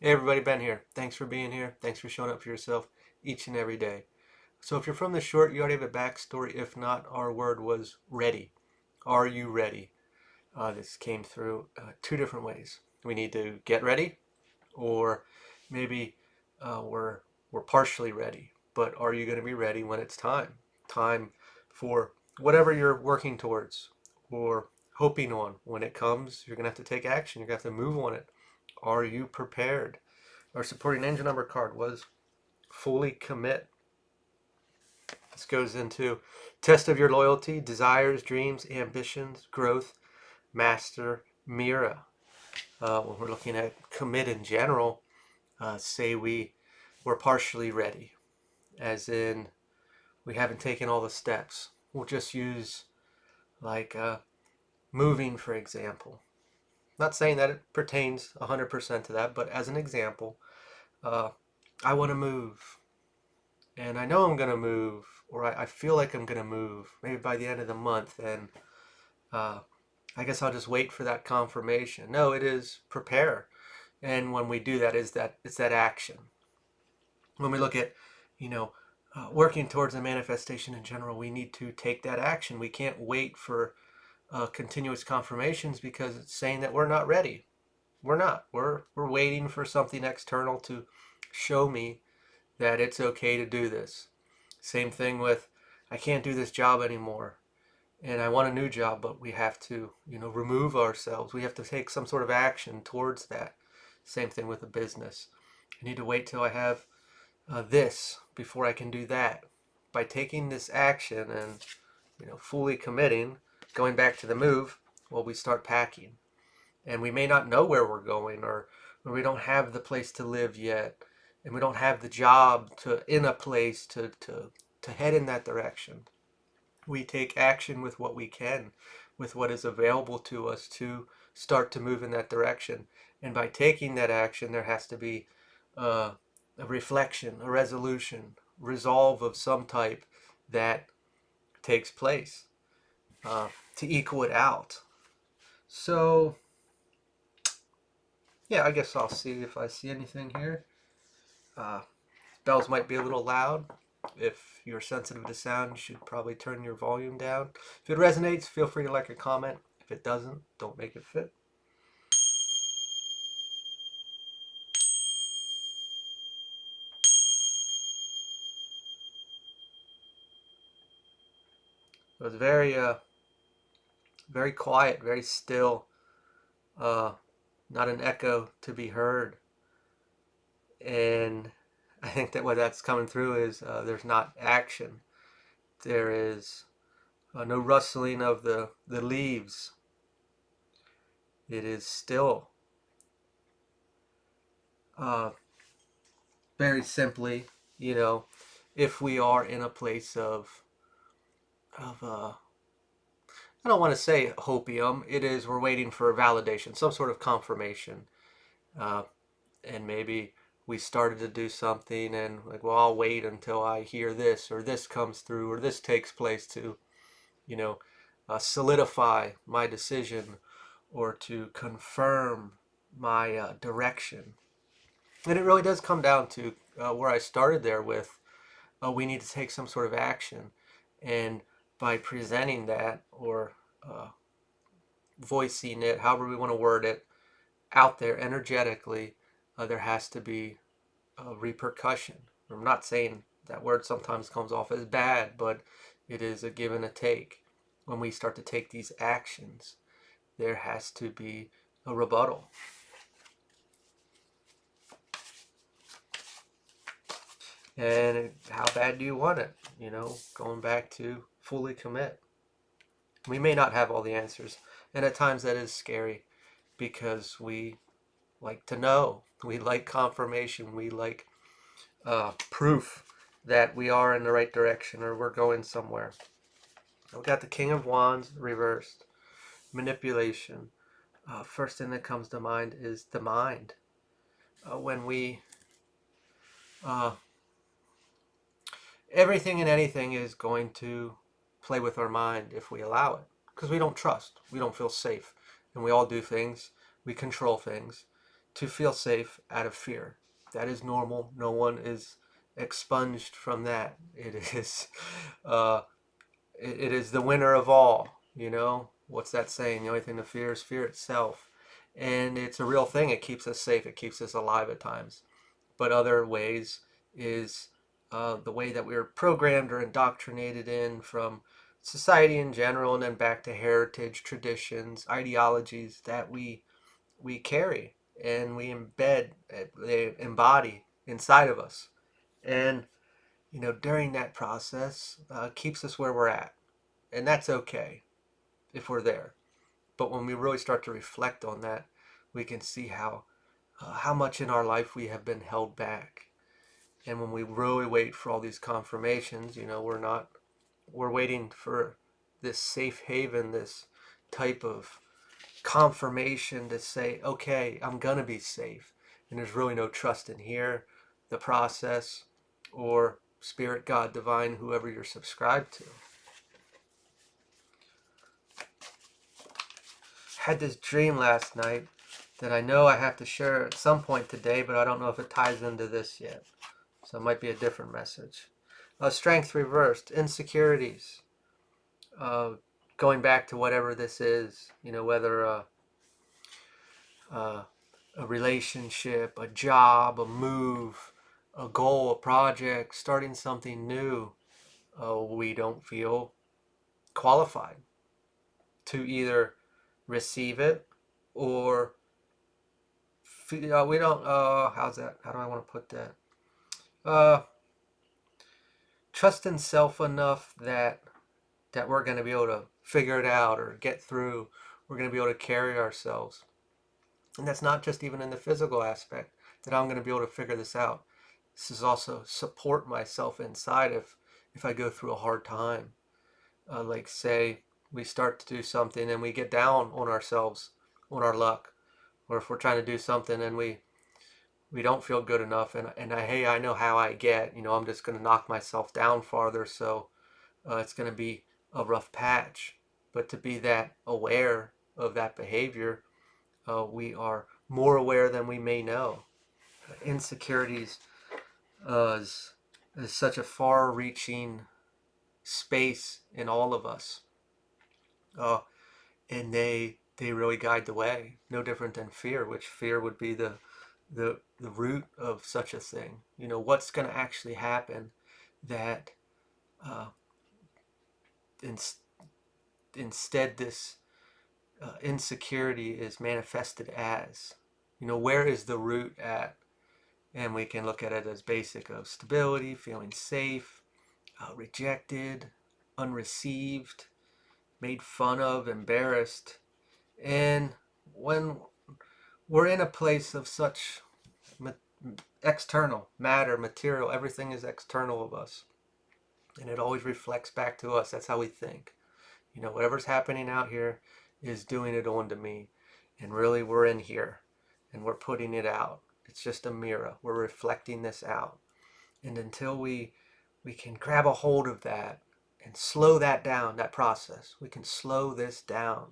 Hey everybody, Ben here. Thanks for being here. Thanks for showing up for yourself each and every day. So if you're from the short, you already have a backstory. If not, our word was ready. Are you ready? This came through two different ways. We need to get ready, or maybe we're partially ready. But are you going to be ready when it's time? Time for whatever you're working towards or hoping on. When it comes, you're going to have to take action. You're going to have to move on it. Are you prepared? Our supporting angel number card was fully commit. This goes into test of your loyalty, desires, dreams, ambitions, growth, master, Mira. When we're looking at commit in general, say we're partially ready, as in we haven't taken all the steps. We'll just use like moving, for example. Not saying that it pertains 100% to that, but as an example, uh, I want to move. And I know I'm going to move, or I feel like I'm going to move, maybe by the end of the month, and uh, I guess I'll just wait for that confirmation. No, it is prepare. And when we do that, it's that action. When we look at, you know, working towards a manifestation in general, we need to take that action. We can't wait for continuous confirmations because it's saying that we're not ready. We're not. We're waiting for something external to show me that it's okay to do this. Same thing with, I can't do this job anymore and I want a new job, but we have to, remove ourselves. We have to take some sort of action towards that. Same thing with a business. I need to wait till I have this before I can do that. By taking this action and, fully committing, going back to the move, well, we start packing. And we may not know where we're going, or we don't have the place to live yet, and we don't have the job in a place to head in that direction. We take action with what we can, with what is available to us to start to move in that direction. And by taking that action, there has to be a reflection, a resolution, resolve of some type that takes place uh, to equal it out. So, yeah, I guess I'll see if I see anything here. Uh, bells might be a little loud. If you're sensitive to sound, you should probably turn your volume down. If it resonates, feel free to like or comment. If it doesn't, don't make it fit. It was very quiet, very still. Uh, not an echo to be heard. And I think that what that's coming through is there's not action. There is no rustling of the leaves. It is still. Uh, very simply, you know, if we are in a place of I don't want to say hopium. It is we're waiting for validation, some sort of confirmation, uh, and maybe we started to do something, and like, well, I'll wait until I hear this or this comes through or this takes place to, you know, solidify my decision or to confirm my direction. And it really does come down to where I started there with we need to take some sort of action. And by presenting that or uh, voicing it, however we want to word it, out there energetically, there has to be a repercussion. I'm not saying that word sometimes comes off as bad, but it is a give and a take. When we start to take these actions, there has to be a rebuttal. And how bad do you want it? Going back to fully commit. We may not have all the answers, and at times that is scary because we like to know. We like confirmation. We like proof that we are in the right direction or we're going somewhere. We got the King of Wands reversed. Manipulation. First thing that comes to mind is the mind. When we uh, everything and anything is going to play with our mind if we allow it because we don't trust, we don't feel safe, and we all do things, we control things, to feel safe out of fear. That is normal. No one is expunged from that. Uh, it is the winner of all. You know, what's that saying? The only thing to fear is fear itself. And it's a real thing. It keeps us safe. It keeps us alive at times. But other ways is the way that we were programmed or indoctrinated in from society in general, and then back to heritage, traditions, ideologies that we carry and we embed, they embody inside of us. And during that process, keeps us where we're at, and that's okay if we're there. But when we really start to reflect on that, we can see how much in our life we have been held back. And when we really wait for all these confirmations, we're waiting for this safe haven, this type of confirmation to say, okay, I'm going to be safe. And there's really no trust in here, the process, or spirit, God, divine, whoever you're subscribed to. Had this dream last night that I know I have to share at some point today, but I don't know if it ties into this yet. So it might be a different message. Strength reversed, insecurities. Going back to whatever this is, whether uh, a relationship, a job, a move, a goal, a project, starting something new, we don't feel qualified to either receive it or we don't. How's that? How do I want to put that? Trust in self enough that we're going to be able to figure it out or get through. We're going to be able to carry ourselves. And that's not just even in the physical aspect, that I'm going to be able to figure this out. This is also support myself inside if I go through a hard time. Like say we start to do something and we get down on ourselves, on our luck, or if we're trying to do something and we don't feel good enough, and I know how I get, I'm just going to knock myself down farther, so it's going to be a rough patch. But to be that aware of that behavior, we are more aware than we may know. Insecurities is such a far-reaching space in all of us, uh, and they really guide the way. No different than fear, which fear would be the root of such a thing. What's going to actually happen that uh, in, instead this insecurity is manifested as. Where is the root at? And we can look at it as basic of stability, feeling safe, rejected, unreceived, made fun of, embarrassed. And when we're in a place of such external matter, material, everything is external of us. And it always reflects back to us. That's how we think. Whatever's happening out here is doing it onto me. And really, we're in here and we're putting it out. It's just a mirror. We're reflecting this out. And until we can grab a hold of that and slow that down, that process, we can slow this down.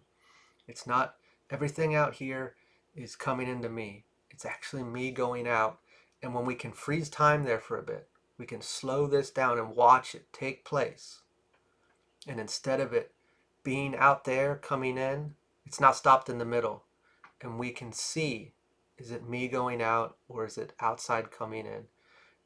It's not everything out here is coming into me. It's actually me going out. And when we can freeze time there for a bit, we can slow this down and watch it take place. And instead of it being out there coming in, it's not stopped in the middle. And we can see, is it me going out or is it outside coming in?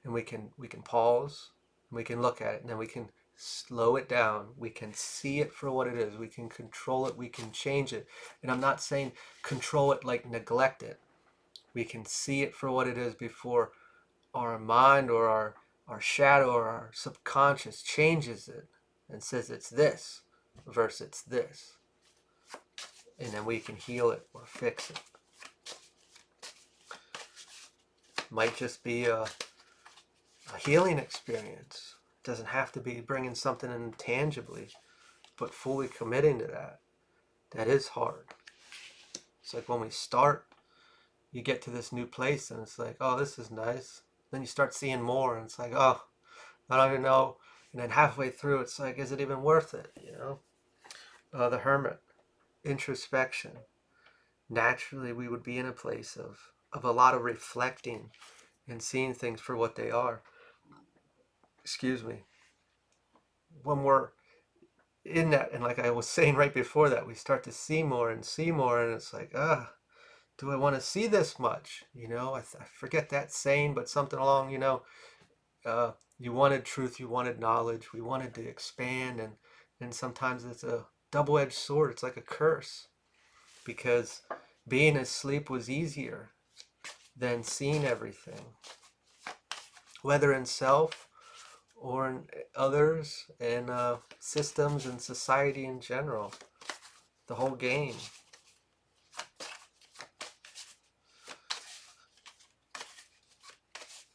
And we can pause, and we can look at it, and then we can slow it down. We can see it for what it is. We can control it. We can change it. And I'm not saying control it like neglect it. We can see it for what it is before our mind or our shadow or our subconscious changes it and says it's this versus it's this. And then we can heal it or fix it. Might just be a healing experience. It doesn't have to be bringing something in tangibly, but fully committing to that. That is hard. It's like when we start, you get to this new place and it's like, oh, this is nice. Then you start seeing more and it's like, oh, I don't even know. And then halfway through, it's like, is it even worth it? The hermit, introspection. Naturally, we would be in a place of of a lot of reflecting and seeing things for what they are. Excuse me. When we're in that, and like I was saying right before that, we start to see more and see more, and it's like, do I want to see this much? I forget that saying, but something along, uh, you wanted truth, you wanted knowledge, we wanted to expand, and sometimes it's a double-edged sword. It's like a curse, because being asleep was easier than seeing everything, whether in self or in others, and systems and society in general. The whole game.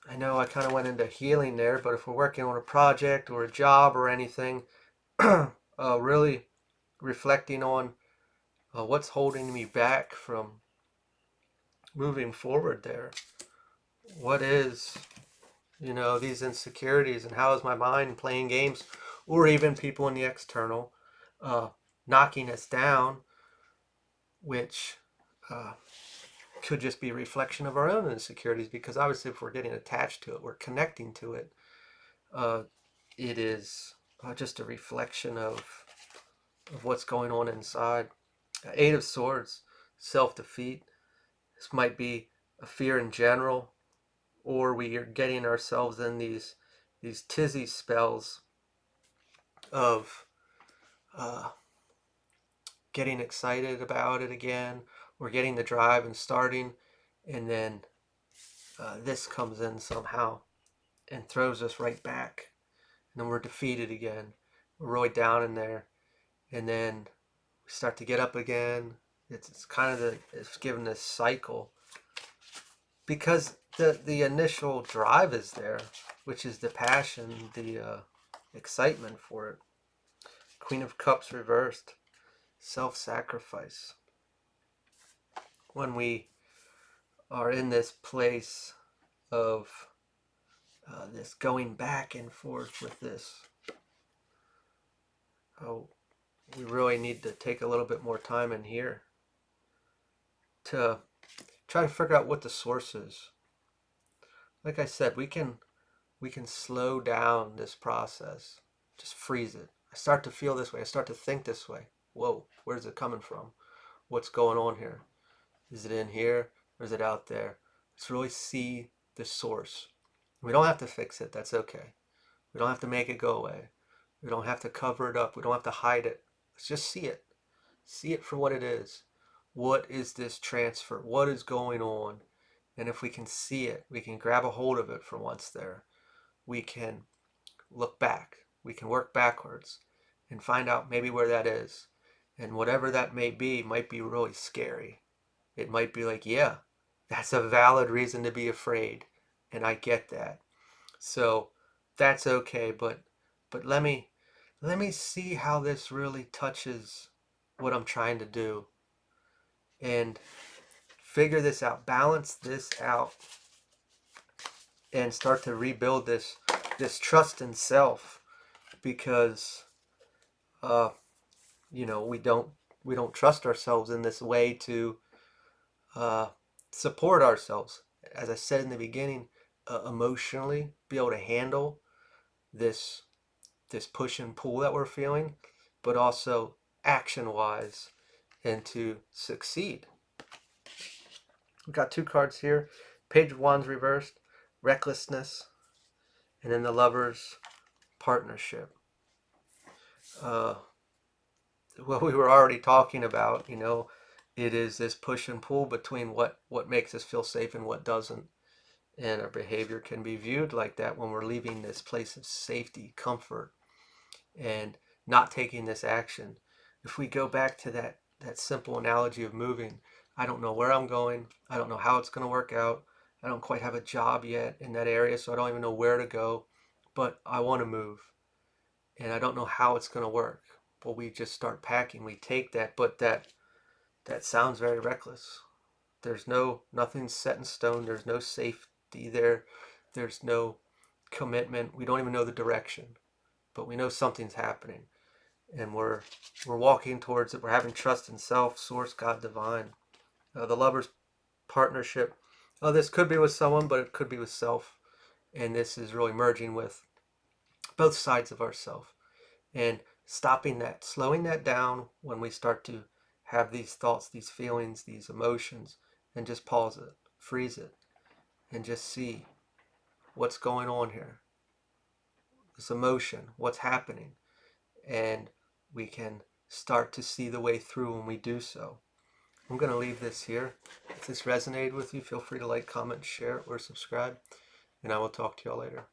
I know I kind of went into healing there, but if we're working on a project or a job or anything, really reflecting on what's holding me back from moving forward there. What is, these insecurities, and how is my mind playing games, or even people in the external uh, knocking us down, which uh, could just be a reflection of our own insecurities, because obviously if we're getting attached to it, we're connecting to it. Uh, it is just a reflection of what's going on inside. Eight of Swords, self-defeat. This might be a fear in general, or we are getting ourselves in these tizzy spells of uh, getting excited about it again, or getting the drive and starting, and then this comes in somehow and throws us right back, and then we're defeated again. We're really down in there, and then we start to get up again. It's kind of it's given this cycle, because the initial drive is there, which is the passion, the excitement for it. Queen of Cups reversed, self-sacrifice. When we are in this place of this going back and forth with this, oh, we really need to take a little bit more time in here to try to figure out what the source is. Like I said, we can slow down this process. Just freeze it. I start to feel this way. I start to think this way. Whoa, where's it coming from? What's going on here? Is it in here or is it out there? Let's really see the source. We don't have to fix it. That's okay. We don't have to make it go away. We don't have to cover it up. We don't have to hide it. Let's just see it. See it for what it is. What is this transfer? What is going on? And if we can see it, we can grab a hold of it for once there. We can look back. We can work backwards and find out maybe where that is. And whatever that may be might be really scary. It might be like, yeah, that's a valid reason to be afraid. And I get that. So that's okay, but let me see how this really touches what I'm trying to do, and figure this out, balance this out, and start to rebuild this trust in self, because uh we don't trust ourselves in this way to uh support ourselves, as I said in the beginning, emotionally be able to handle this this push and pull that we're feeling, but also action wise, and to succeed. We've got two cards here. Page of Wands reversed, recklessness, and then the Lovers, partnership. Uh, what we were already talking about, it is this push and pull between what makes us feel safe and what doesn't. And our behavior can be viewed like that when we're leaving this place of safety, comfort, and not taking this action. If we go back to that simple analogy of moving, I don't know where I'm going. I don't know how it's going to work out. I don't quite have a job yet in that area, so I don't even know where to go, but I want to move, and I don't know how it's going to work. Well, we just start packing. We take that, but that sounds very reckless. There's nothing's set in stone. There's no safety there. There's no commitment. We don't even know the direction, but we know something's happening, and we're walking towards it. We're having trust in self, source, God, divine. The Lovers, partnership. This could be with someone, but it could be with self. And this is really merging with both sides of ourself and stopping that, slowing that down when we start to have these thoughts, these feelings, these emotions, and just pause it, freeze it, and just see what's going on here. This emotion, what's happening. And we can start to see the way through when we do so. I'm going to leave this here. If this resonated with you, feel free to like, comment, share, or subscribe. And I will talk to y'all later.